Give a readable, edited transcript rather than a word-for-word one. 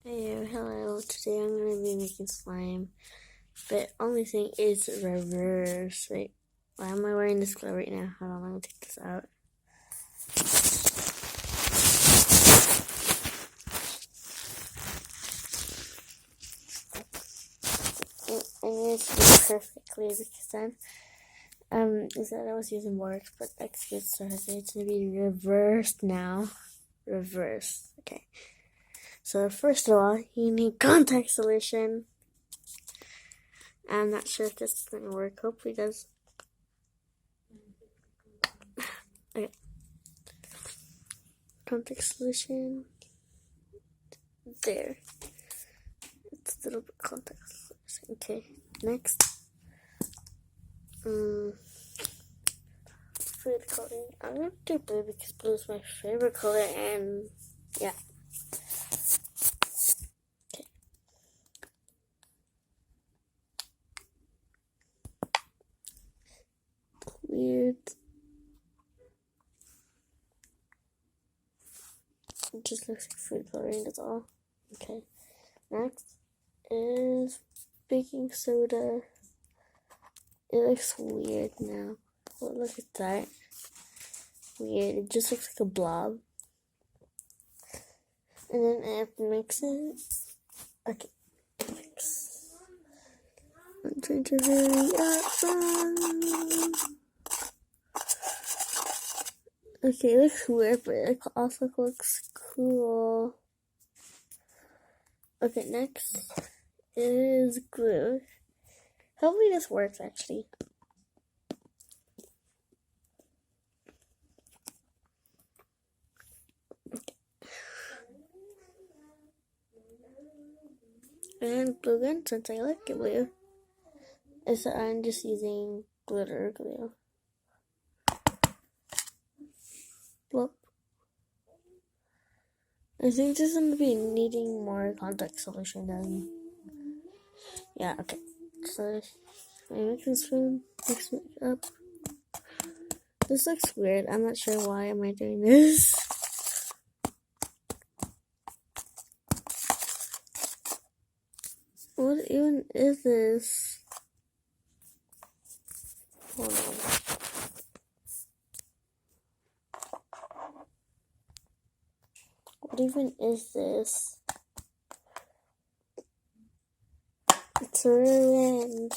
Hey, hello. Today I'm gonna be making slime, but only thing is reverse. Wait, why am I wearing this glove right now? Hold on, let me take this out. I need to do it perfectly because then, is that I was using words, but let's get started. It's gonna be reversed now. Reverse. Okay. So first of all, you need contact solution. I'm not sure if this is gonna work. Hopefully it does. Okay. Contact solution. There. It's a little bit contact solution. Okay. Next. Food coloring. I'm gonna do blue because blue is my favorite color, and yeah. Okay. Weird. It just looks like food coloring, that's all. Okay. Next is baking soda. It looks weird now. Well, look at that. Weird. It just looks like a blob. And then I have to mix it. Okay. Mix. I'm trying to hurry up. Okay, it looks weird, but it also looks cool. Okay, next is glue. Hopefully this works, actually. Okay. And glue gun, since I like glue, so I'm just using glitter glue. Well, I think this is going to be needing more contact solution then. Yeah, okay. So, I mix this food, mix it up. This looks weird. I'm not sure why am I doing this. What even is this? Hold on. What even is this? It's ruined.